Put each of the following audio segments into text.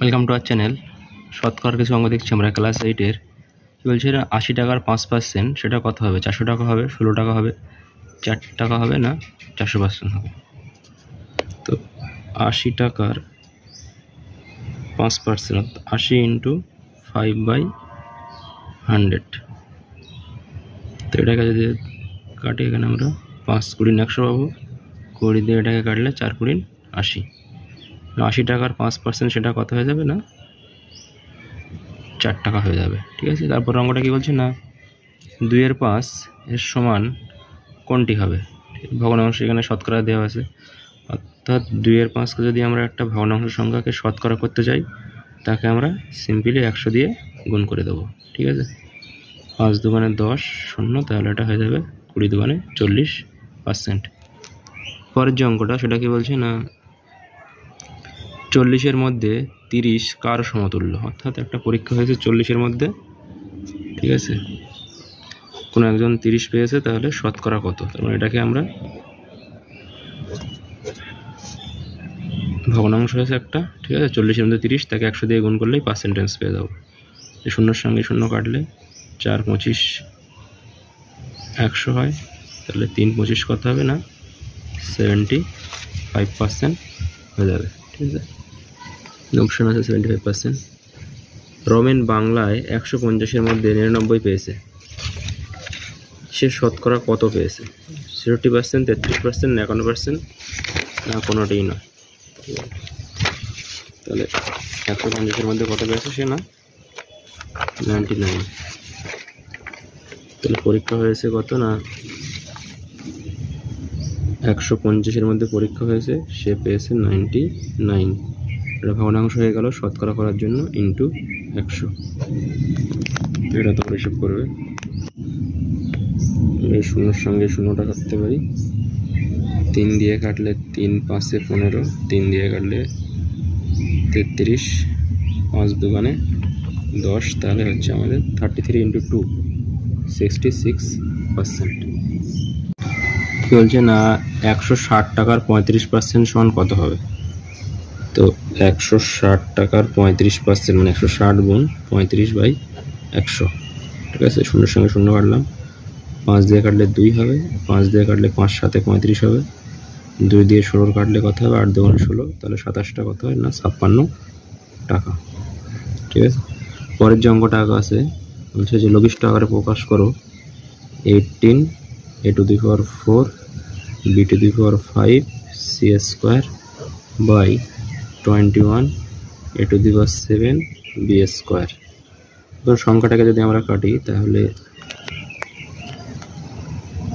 Welcome to our channel. শতকরার কিছু অঙ্ক দেখছি আমরা ক্লাস 8-এর। কী বলছে, 80 টাকার 5% সেটা কত হবে? 400 টাকা হবে, 16 টাকা হবে, 4 টাকা হবে, না 400% হবে? তো 80 টাকার 5% 80 × 5/100। তো এটাকে যদি কাটি, এখানে আমরা 5 × 20 100 পাবো। 20 দিয়ে এটাকে কাটলে 4 × 80। 80 টাকার 5% সেটা কত হয়ে যাবে? না 4 টাকা হয়ে যাবে। ঠিক আছে, তারপর অঙ্কটা কি বলছে না 2-এর 5 এর সমান কোনটি হবে? ভগ্নাংশ এখানে শতকরা দেওয়া আছে, অর্থাৎ 2-এর 5কে যদি আমরা একটা ভগ্নাংশ সংখ্যাকে শতকরা করতে চাই, তাকে আমরা সিম্পলি 100 দিয়ে গুণ করে দেবো। ঠিক আছে, 5 × 2 = 10 শূন্য, তাহলে এটা হয়ে যাবে 20 × 2 = 40%। পরের যে অঙ্কটা সেটা কি বলছে না 40-এর মধ্যে 30 কার সমতুল্য? অর্থাৎ একটা পরীক্ষা হয়েছে 40-এর মধ্যে, ঠিক আছে, কোনো একজন 30 পেয়েছে, তাহলে শতকরা কত? তার মানে এটাকে আমরা ভগ্নাংশ হয়েছে একটা, ঠিক আছে, 40-এর মধ্যে 30, তাকে 100 দিয়ে গুণ করলেই পার্সেন্টেজ পেয়ে যাবো। শূন্যর সঙ্গে শূন্য কাটলে 4 × 25 100 হয়, তাহলে 3 × 25 কত হবে? না 75% হয়ে যাবে। ঠিক আছে, অপশন আছে 75%। রমেন বাংলায় 150-এর মধ্যে 99 পেয়েছে, সে শতকরা কত পেয়েছে? 60%, 33%, 51%, না কোনোটাই নয়। তাহলে 150-এর মধ্যে কত পেয়েছে সে? না 99। তাহলে পরীক্ষা হয়েছে কত? না 150-এর মধ্যে পরীক্ষা হয়েছে, সে পেয়েছে 99। এটা ভগ্নাংশ হয়ে গেল শতকরা করার জন্য ইন্টু 100। এটা তোমরা হিসাব করবে। এই শূন্যর সঙ্গে শূন্যটা কাটতে পারি, 3 দিয়ে কাটলে 3 × 5 = 15, 3 দিয়ে কাটলে 33, 5 × 2 = 10, তাহলে হচ্ছে আমাদের 33 × 2 66%। কি বলছে না 160 টাকার 35% সমান কত হবে? তো 160 টাকার 35% মানে 160 × 35/100। ঠিক আছে, শূন্যের সঙ্গে শূন্য কাটলাম, 5 দিয়ে কাটলে 2 হবে, 5 দিয়ে কাটলে 5 × 7 = 35 হবে, 2 দিয়ে 16 কাটলে কত হবে? 8 × 2 = 16, তাহলে 27 টা কত হয়? না 56 টাকা। ঠিক আছে, পরের যে অঙ্কটা আছে বলছে যে লঘিষ্ঠ আকারে প্রকাশ করো 18 a⁴ b⁵ c² / 21 a⁷ b²। তো সংখ্যাটাকে যদি আমরা কাটি, তাহলে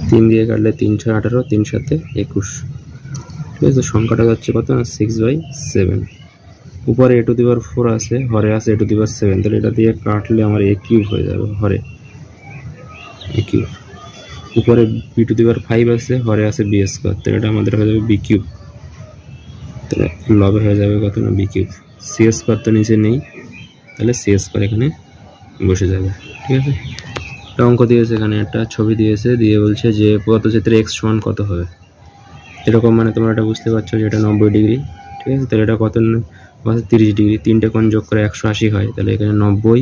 3 দিয়ে কাটলে 3 × 6 = 18, 3 × 7 = 21। ঠিক আছে, সংখ্যাটা যাচ্ছে কত? না 6/7। উপরে a⁴ আছে, হরে আছে a⁴, তাহলে এটা দিয়ে কাটলে আমার a³ হয়ে যাবে, হরে a³। উপরে b⁵ আছে, হরে আছে b², তাহলে এটা আমাদের হয়ে যাবে b³। তাহলে লবে হয়ে যাবে কত? না b³ c² তো নিচে নেই, তাহলে c² এখানে বসে যাবে। ঠিক আছে, একটা অঙ্ক দিয়েছে, এখানে একটা ছবি দিয়েছে, দিয়ে বলছে যে প্রদত্ত চিত্রে x সমান কত হবে? এরকম মানে তোমরা এটা বুঝতে পারছো যে এটা 90 ডিগ্রি। ঠিক আছে, তাহলে এটা কত? 30 ডিগ্রি। 3টে কোণ যোগ করে 180 হয়, তাহলে এখানে 90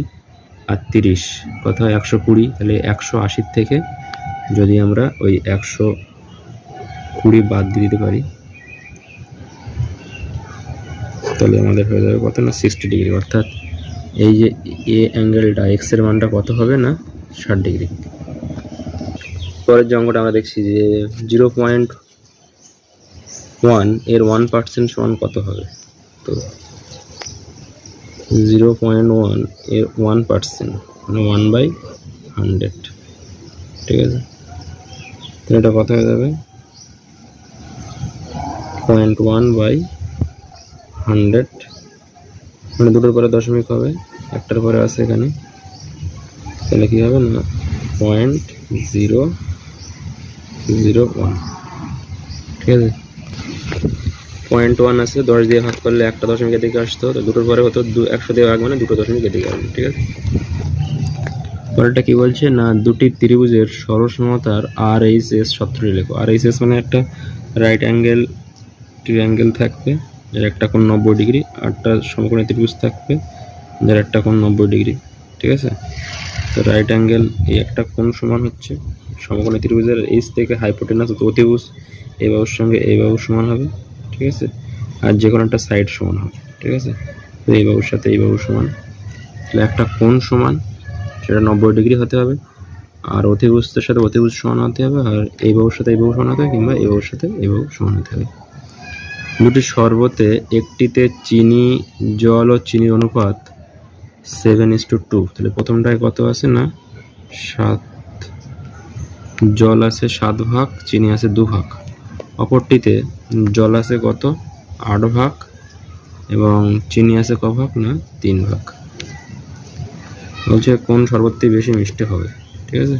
আর 30 কত হয়? 120। তাহলে 180 থেকে যদি আমরা ওই 120 বাদ দিয়ে দিতে পারি, তাহলে আমাদের হয়ে যাবে কত? না 60 ডিগ্রি। অর্থাৎ এই যে এ অ্যাঙ্গেলটা x এর মানটা কত হবে? না 60 ডিগ্রি। পরের যে অঙ্কটা আমরা দেখছি যে 0.1 এর 1% সমান কত হবে? তো 0.1 এর 1% মানে 1/100। ঠিক আছে, তো এটা কত হয়ে যাবে? 0.1/100, মানে দুটোর পরে দশমিক হবে, একটার পরে আছে এখানে, তাহলে কি হবে? না 0.001। ঠিক আছে, 0.1 আছে, 10 দিয়ে ভাগ করলে একটা দশমিক এদিকে আসতো, তো দুটোর পরে হতো 100 দিয়ে ভাগ মানে দুটো দশমিক এদিকে আসবে। ঠিক আছে, পরেরটা কি বলছে না দুটি ত্রিভুজের সরলসমতার RHS সূত্রটি লেখো। RHS মানে একটা রাইট অ্যাঙ্গেল ট্রায়াঙ্গেল থাকবে, এর একটা কোণ 90 ডিগ্রি, আটটা সমকোণী ত্রিভুজ থাকবে যার একটা কোণ 90 ডিগ্রি, ঠিক আছে। তো রাইট অ্যাঙ্গেল এই একটা কোণ সমান হচ্ছে সমকোণী ত্রিভুজের এইচ থেকে হাইপোটেনাস অতিভুজ এই বাহুর সঙ্গে এই বাহু সমান হবে, ঠিক আছে। আর যে কোনো একটা সাইড সমান হবে, ঠিক আছে। তো এই বাহুর সাথে এই বাহু সমান, তাহলে একটা কোণ সমান সেটা 90 ডিগ্রি হতে হবে, আর অতিভুজের সাথে অতিভুজ সমান হতে হবে, আর এই বাহুর সাথে এই বাহু সমান হতে হবে, কিংবা এই বাহুর সাথে এই বাহু সমান হতে হবে। দুটি শরবতে একটিতে চিনি জল ও চিনির অনুপাত 7:2, তাহলে প্রথমটায় কত আছে না 7, জল আছে 7 ভাগ, চিনি আছে 2 ভাগ। অপরটিতে জল আছে কত 8 ভাগ এবং চিনি আছে ক ভাগ না 3 ভাগ। বলছে কোন শরবতটি বেশি মিষ্টি হবে, ঠিক আছে।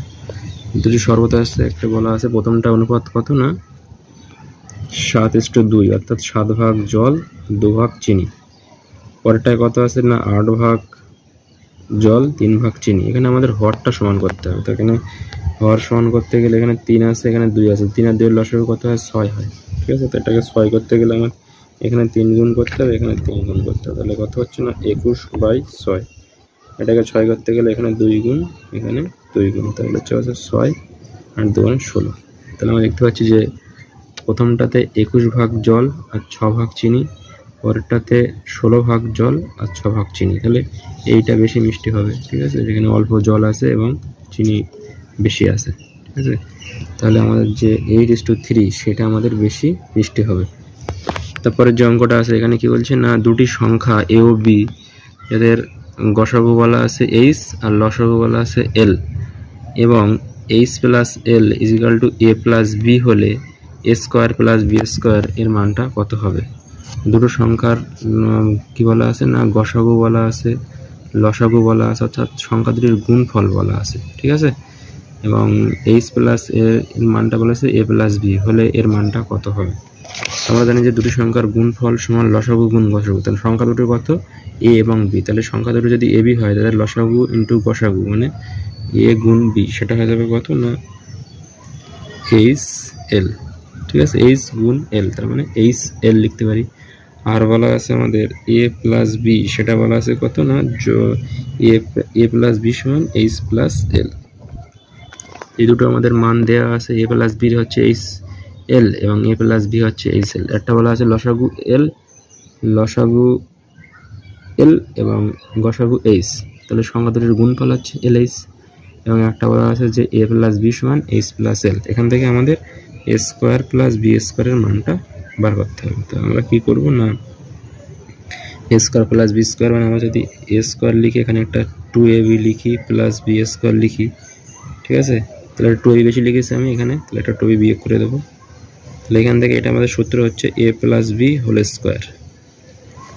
দুটি শরবত আছে, একটা বলা আছে প্রথমটা অনুপাত কত না 7:2, অর্থাৎ 7 ভাগ জল 2 ভাগ চিনি। পরেরটায় কত আছে না 8 ভাগ জল 3 ভাগ চিনি। এখানে আমাদের হরটা সমান করতে হবে, তো এখানে হর সমান করতে গেলে এখানে 3 আছে, এখানে 2 আছে, 3 আর 2 এর লসাগু কত হয় 6 হয়, ঠিক আছে। তো এটাকে 6 করতে গেলে আমার এখানে 3 গুণ করতে হবে, এখানে 3 গুণ করতে হবে, তাহলে কত হচ্ছে না 21/6। এটাকে 6 করতে গেলে এখানে 2 গুণ, এখানে 2 গুণ, তাহলে হচ্ছে 6 আর 2 16। তাহলে আমরা দেখতে পাচ্ছি যে প্রথমটাতে 21 ভাগ জল আর 6 ভাগ চিনি, পরেরটাতে 16 ভাগ জল আর 6 ভাগ চিনি। তাহলে এইটা বেশি মিষ্টি হবে, ঠিক আছে, যেখানে অল্প জল আছে এবং চিনি বেশি আছে, ঠিক আছে। তাহলে আমাদের যে 8:3 সেটা আমাদের বেশি মিষ্টি হবে। তারপরে যে অঙ্কটা আছে এখানে কি বলছে না দুটি সংখ্যা এ ও বি, এদের গসাগু বলা আছে এইচ আর লসাগু বলা আছে এল, এবং এইচ প্লাস এল ইজিক্যাল টু এ প্লাস বি হলে এ স্কোয়ার প্লাস বি স্কোয়ার এর মানটা কত হবে। দুটো সংখ্যার কি বলা আছে না গসাগু বলা আছে, লসাগু বলা আছে, অর্থাৎ সংখ্যা দুটির গুণফল বলা আছে, ঠিক আছে। এবং এইচ প্লাস এর মানটা বলা আছে এ প্লাস বি হলে এর মানটা কত হবে। আমরা জানি যে দুটি সংখ্যার গুণফল সমান লসাগু গুণ গসাগু, তাহলে সংখ্যা দুটি কত এ এবং বি, তাহলে সংখ্যা দুটি যদি এ বি হয় তাহলে লসাগু ইন্টু গসাগু মানে এ গুণ বি, সেটা হয়ে যাবে কত না এইচ এল, ঠিক আছে। এইচ গুণ এল, তার মানে এইচ এল লিখতে পারি। আর বলা আছে আমাদের এ প্লাস বি, সেটা বলা আছে কত না এ প্লাস বি সমান এইচ প্লাস এল। এই দুটো আমাদের মান দেওয়া আছে, এ প্লাস বি হচ্ছে এইচ এল এবং এ প্লাস বি হচ্ছে এইচ এল। একটা বলা আছে লসাগু এল এবং গসাগু এইচ, তাহলে সংখ্যা দুটির গুণফল হচ্ছে এল এইচ। এবং একটা বলা আছে যে এ প্লাস বি সমান এইচ প্লাস এল। এখান থেকে আমাদের এ স্কোয়ার প্লাস বি স্কোয়ারের মানটা বার করতে হবে। তো আমরা কি করব না এ স্কোয়ার প্লাস বি স্কোয়ার মানে আমরা যদি এ স্কোয়ার লিখি এখানে একটা 2ab লিখি প্লাস বি স্কোয়ার লিখি, ঠিক আছে। তাহলে 2ab বেশি লিখেছি আমি এখানে, তাহলে একটা 2b বিয়োগ করে দেবো। তাহলে এখান থেকে এটা আমাদের সূত্র হচ্ছে A plus B whole square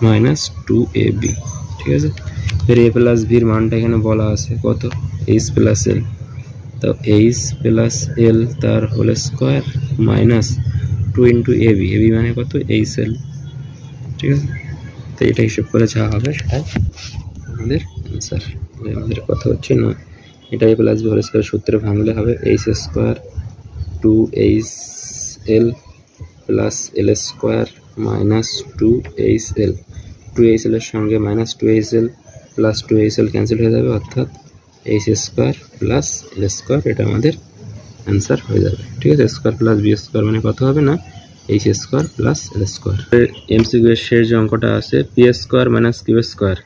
minus 2ab, ঠিক আছে। এর এ প্লাস বির মানটা এখানে বলা আছে কত এইচ প্লাস এল, তো এইচ প্লাস এল তার whole square minus 2 into ab, ab মানে কত এইচ এল, ঠিক আছে। তো এটা হিসেব করে যা হবে সেটাই আমাদের অ্যান্সার। আমাদের কথা হচ্ছে না এটা এ প্লাস বি হোল স্কোয়ার সূত্রে ভাঙলে হবে H square 2hL plus L square minus 2hL, 2hL এর সঙ্গে minus 2hL plus 2hL cancel হয়ে যাবে, অর্থাৎ H square plus L square, এটা আমাদের অ্যান্সার হয়ে যাবে, ঠিক আছে। স্কোয়ার প্লাস বি স্কোয়ার মানে কত হবে না H square plus L square. MCQ এর শেষ যে অঙ্কটা আছে P square minus Q square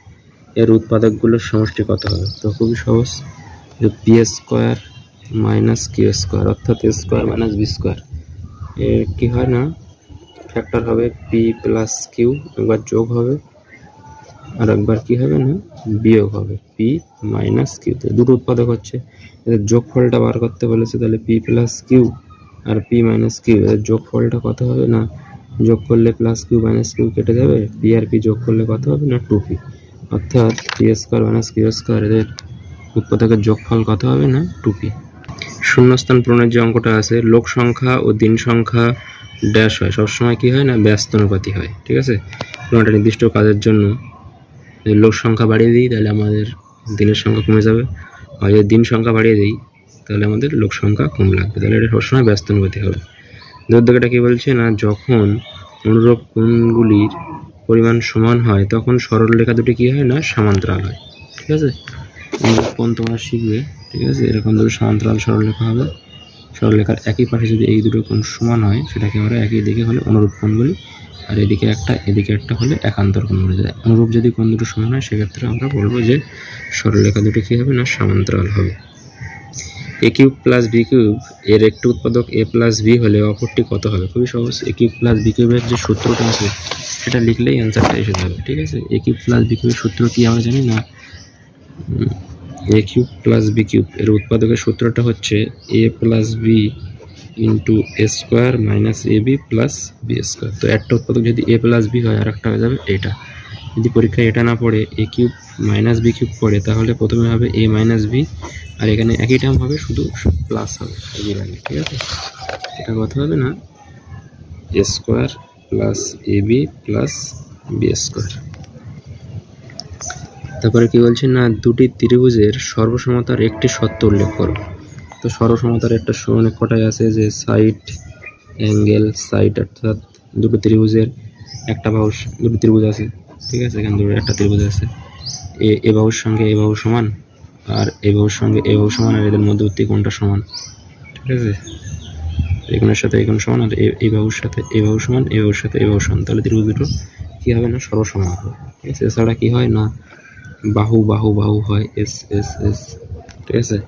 এর উৎপাদকগুলোর সমষ্টি কত হবে। তো খুবই সহজ, যে P square minus Q square অর্থাৎ A square minus B square এর কী হয় না ফ্যাক্টর হবে পি প্লাস কিউ, একবার যোগ হবে আর একবার কি হবে না বিয়োগ হবে পি মাইনাস কিউ। তো দুটো উৎপাদক হচ্ছে, এদের যোগফলটা বার করতে বলেছে, তাহলে P plus Q R P minus Q এর যোগফলটা কত হবে না, যোগ করলে প্লাস কিউ মাইনাস কিউ কেটে যাবে, পি আর পি যোগ করলে কত হবে না 2p, অর্থাৎ P square minus Q square এদের উৎপাদকের যোগফল কত হবে না 2p। শূন্যস্থান পূরণের যে অঙ্কটা আছে লোক সংখ্যা ও দিন সংখ্যা ড্যাশ হয়, সবসময় কি হয় না ব্যস্তানুপাতি হয়, ঠিক আছে। কোনো একটা নির্দিষ্ট কাজের জন্য যদি লোক সংখ্যা বাড়িয়ে দিই তাহলে আমাদের দিনের সংখ্যা কমে যাবে, আর যদি দিন সংখ্যা বাড়িয়ে দিই তাহলে আমাদের লোক সংখ্যা কম লাগবে, তাহলে এটা সবসময় ব্যস্তানুপাতি হবে। দুর্যোগটা কি বলছে না যখন অনুরূপ কোণগুলির পরিমাণ সমান হয় তখন সরলরেখা দুটি কি হয় না সমান্তরাল হয়। ঠিক আছে, অনুরূপ কোণ তোমরা শিখবে। ঠিক আছে, এরকম দুটো সমান্তরাল সরলরেখা হবে। সরলরেখার একই পাশে যদি এই দুটো কোণ সমান হয় সেটাকে আমরা একই দিকে হলে অনুরূপ কোণ বলি, আর এদিকে একটা হলে একান্তর কোণ বলে যায়। অনুরূপ যদি কোণ দুটো সমান হয় সেক্ষেত্রে আমরা বলবো যে সরলরেখা দুটো কি হবে না সমান্তরাল হবে। এ কিউব প্লাস বি কিউব এর একটি উৎপাদক এ প্লাস বি হলে অপরটি কত হবে? খুবই সহজ। এ কিউব প্লাস বি কিউবের যে সূত্রটা আছে সেটা লিখলেই অ্যান্সারটা এসে যাবে। ঠিক আছে, এ কিউব প্লাস বি কিউবের সূত্র কি আমরা জানি না? এ কিউব প্লাস বি কিউব এর উৎপাদকের সূত্রটা হচ্ছে A plus B into A square minus A B plus B square. তো একটা উৎপাদক যদি এ প্লাস বি হয় আর একটা হয়ে যাবে এটা। যদি পরীক্ষায় এটা না পড়ে এ কিউব মাইনাস বি কিউব পড়ে তাহলে প্রথমে হবে এ মাইনাস বি, আর এখানে একই টার্ম হবে শুধু প্লাস হবে। ঠিক আছে, এটা কত হবে না এ square plus A B plus B square. তারপরে কি বলছে না দুটি ত্রিভুজের সর্বসমতার একটি শর্ত উল্লেখ করো। তো সর্বসমতার একটা অনেক কটাই আছে যে সাইড অ্যাঙ্গেল সাইড, অর্থাৎ দুটো ত্রিভুজের একটা বাহু, দুটো ত্রিভুজ আছে। ঠিক আছে, এখানে দুটো একটা ত্রিভুজ আছে, এ বাহুর সঙ্গে এ বাহু সমান, আর এ বাহুর সঙ্গে এ বাহু সমান, আর এদের মধ্যবর্তী কোণটা সমান। ঠিক আছে, এই কোণের সাথে এই কোণ সমান, আর এই বাহুর সাথে এই বাহু সমান, এই বাহুর সাথে এই বাহু সমান। তাহলে ত্রিভুজ দুটো কি হবে না সর্বসম হবে। ঠিক আছে, এছাড়া কি হয় না বাহু বাহু বাহু হয় এস এস এস। ঠিক আছে,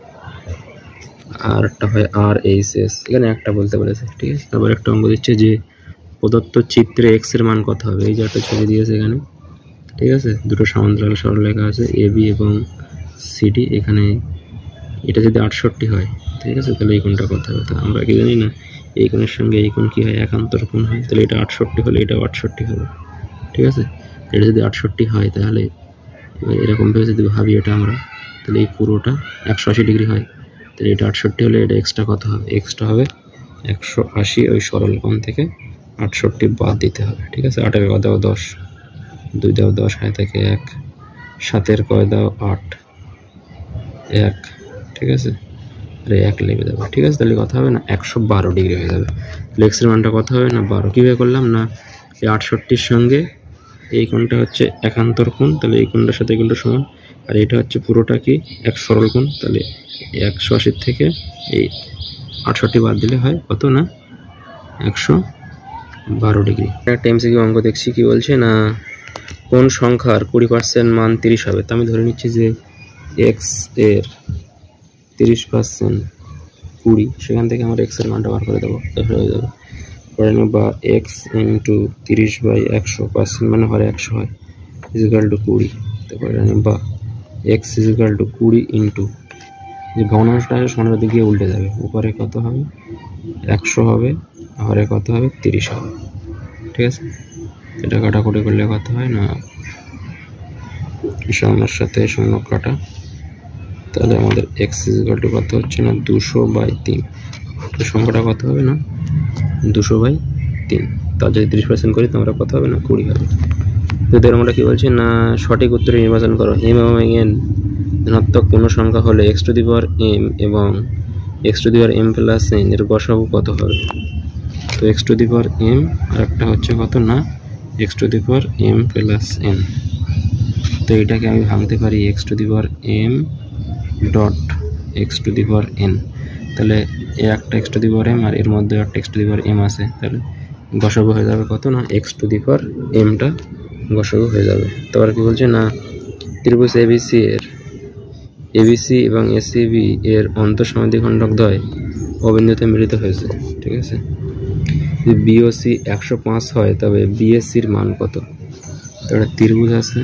আর একটা হয় আর এইচ এস, এখানে একটা বলতে বলেছে। ঠিক আছে, তারপর একটা অঙ্ক দিচ্ছে যে প্রদত্ত চিত্রে এক্স এর মান কত হবে। এই যে একটা ছবি দিয়েছে এখানে। ঠিক আছে, দুটো সমান্তরাল সরলরেখা আছে এ বি এবং সিডি। এখানে এটা যদি 68 হয়, ঠিক আছে, তাহলে এই কোণটা কত হবে? তো আমরা কি জানি না এই কোণের সঙ্গে এই কোণ কি হয় একান্তর কোণ হয়, তাহলে এটা 68 হলে এটাও 68 হবে। ঠিক আছে, এটা যদি 68 হয় তাহলে এরকমভাবে যদি ভাবি এটা আমরা, তাহলে এই পুরোটা 180 ডিগ্রি হয়, তাহলে এটা 68 হলে এটা এক্সট্রা কত হবে? এক্সট্রা হবে 180। ওই সরল কোণ থেকে 68 বাদ দিতে হবে। ঠিক আছে, 8 এর ক দাও 10, 2 দাও 10, হয় থেকে 1, 7 কয় দাও 8, 1। ঠিক আছে, আরে 1 লেগে যাবে। ঠিক আছে, তাহলে কথা হবে না 112 ডিগ্রি হয়ে যাবে। তাহলে এক্স এর মানটা কত হবে না 12। কীভাবে করলাম না এই 68-র সঙ্গে এই কোণটা হচ্ছে একান্তর কোণ, তাহলে এই কোণটার সাথে এই কোণটা সমান, আর এটা হচ্ছে পুরোটা কি এক সরল কোণ। তাহলে 180 থেকে এই 68 বাদ দিলে হয় কত না 112 ডিগ্রি। একটা এমসিকিউ অঙ্ক দেখছি, কি বলছে না কোন সংখ্যার 20% মান 30 হবে। তো আমি ধরে নিচ্ছি যে এক্স এর 30% 20, সেখান থেকে আমরা এক্স এর মানটা বার করে দেবো, তাহলে হয়ে যাবে করে নেব বা এক্স ইন্টু 30/100% মানে হরে 100 হয় ইজিক্যাল টু 20। তারপরে নেব বা এক্স ইজিক্যাল টু 20 ইন্টু যে ভগ্নাংশটা আছে সমানের দিকে উল্টে যাবে, উপরে কত হবে 100 হবে, হরে কত হবে 30 হবে। ঠিক আছে, এটা কাটাকুটি করলে কত হয় না শূন্যর সাথে শূন্য কাটা, তাহলে আমাদের এক্স ইজিক্যাল টু কত হচ্ছে না 200/3। তো সংখ্যাটা কত হবে না 200/3। তার যদি 30% করি তোমরা কত হবে না 20 হবে। যদি আমরা কি বলছি না সঠিক উত্তরে নির্বাচন করো। এম এবং এন ধনাত্মক পূর্ণ সংখ্যা হলে X to the power M এবং X to the power M plus N এর গসাগু কত হবে? তো X to the power M আর একটা হচ্ছে কত না X to the power M plus N. তো এটাকে আমি ভাঙতে পারি X to the power M dot X to the power N. তাহলে এ একটা X to the power M আর এর মধ্যে একটা X to the power M আছে, তাহলে গসাগু হয়ে যাবে কত না এক্স টু দি পাওয়ার এমটা গসাগু হয়ে যাবে। তারপর কি বলছে না ত্রিভুজ এবিসি এবং এসিবি এর অন্তঃসমাধিখণ্ডক দ্বয় অবিন্দুতে মিলিত হয়েছে। ঠিক আছে, যদি বিওসি 105 হয় তবে বিএসির মান কত? তাহলে ত্রিভুজ আছে,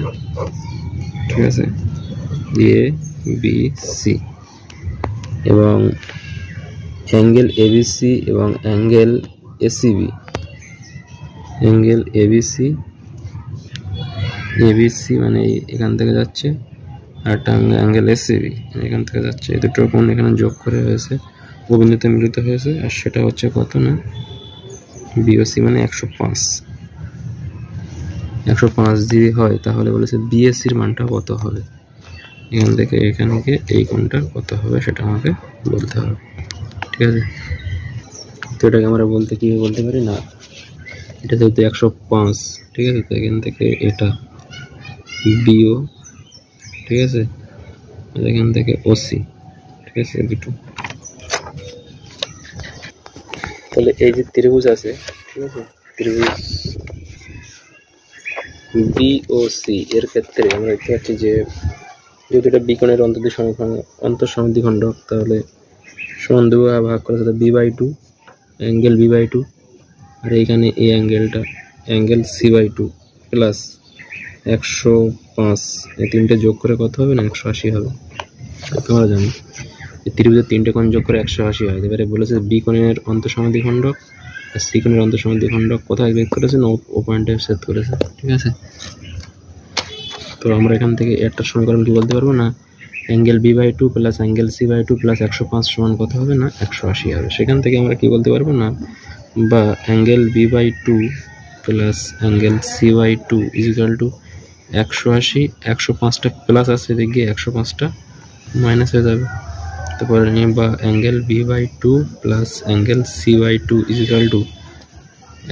ঠিক আছে, এ বি সি এবং অ্যাঙ্গেল এবিসি এবং অ্যাঙ্গেল এসিবি, অ্যাঙ্গেল এবিসি মানে এখান থেকে যাচ্ছে, আর একটা অ্যাঙ্গেল এসিবি এখান থেকে যাচ্ছে। এই দুটো কোণ এখানে যোগ করে হয়েছে, অবিন্দুতে মিলিত হয়েছে, আর সেটা হচ্ছে কত না বিওসি মানে 105 যদি হয় তাহলে বলেছে বিএসির মানটা কত হবে। এখান থেকে এখানে গিয়ে এই কোণটা কত হবে সেটা আমাকে বলতে হবে। ঠিক আছে, তো এটাকে আমরা বলতে কি বলতে পারি না এটা যেহেতু 105, ঠিক আছে, তো এখান থেকে এটা বিও, ঠিক আছে, আর এখান থেকে ওসি, ঠিক আছে, দুটো। তাহলে এই যে ত্রিভুজ আছে, ঠিক আছে, ত্রিভুজ বিওসি এর ক্ষেত্রে আমরা দেখতে পাচ্ছি যে যেহেতু এটা বিকোণের অন্তঃসমদ্বিখণ্ডক, তাহলে সমান দুভাগে ভাগ করা যাবে b/2, অ্যাঙ্গেল b/2, আর এইখানে এই অ্যাঙ্গেলটা অ্যাঙ্গেল c/2 প্লাস 105, এই তিনটে যোগ করে কত হবে না 180 হবে। তোমরা জানো এই ত্রিভুজের তিনটে কোণ যোগ করে 180 হয়। এবারে বলেছে বি কোণের অন্তঃসমদ্বিখণ্ডক আর সি কোণের অন্তঃসমদ্বিখণ্ডক কোথায় বের করেছেন, ও পয়েন্টে সেট করেছে, ঠিক আছে। তো আমরা এখান থেকে একটা সমীকরণ কি বলতে পারবো না, angle b/2 plus angle c/2 plus 105 সমান কত হবে না 180 হবে। সেখান থেকে আমরা কি বলতে পারবো না, বা angle b/2 plus angle c/2 is equal to 180, 105টা প্লাস আসছে দেখি 105টা মাইনাস হয়ে যাবে। তারপরে বা angle b/2 plus angle c/2 is equal to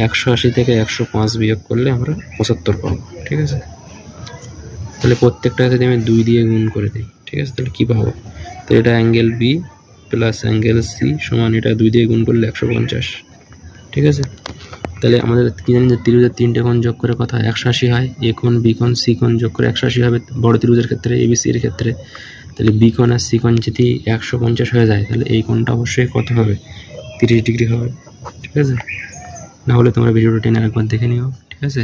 180 থেকে 105 বিয়োগ করলে আমরা 75 পাবো, ঠিক আছে। তাহলে প্রত্যেকটা যদি আমি 2 দিয়ে গুণ করে দিই, ঠিক আছে, তাহলে কী পাবো, তো এটা angle B plus angle C সমান এটা 2 দিয়ে গুণ করলে 150, ঠিক আছে। তাহলে আমাদের কী জানি যে ত্রিভুজের তিনটে কোণ যোগ করে কথা 180 হয়, এ কোণ বি কোণ সি কোণ যোগ করে 180 হবে বড় ত্রিভুজের ক্ষেত্রে, এবিসি এর ক্ষেত্রে। তাহলে বি কোণ আর সি কোণ যদি 150 হয়ে যায়, তাহলে এই কোণটা অবশ্যই কত হবে, 30 ডিগ্রি হবে, ঠিক আছে। না হলে তোমরা ভিডিওটা টেনে একবার দেখে নিও, ঠিক আছে।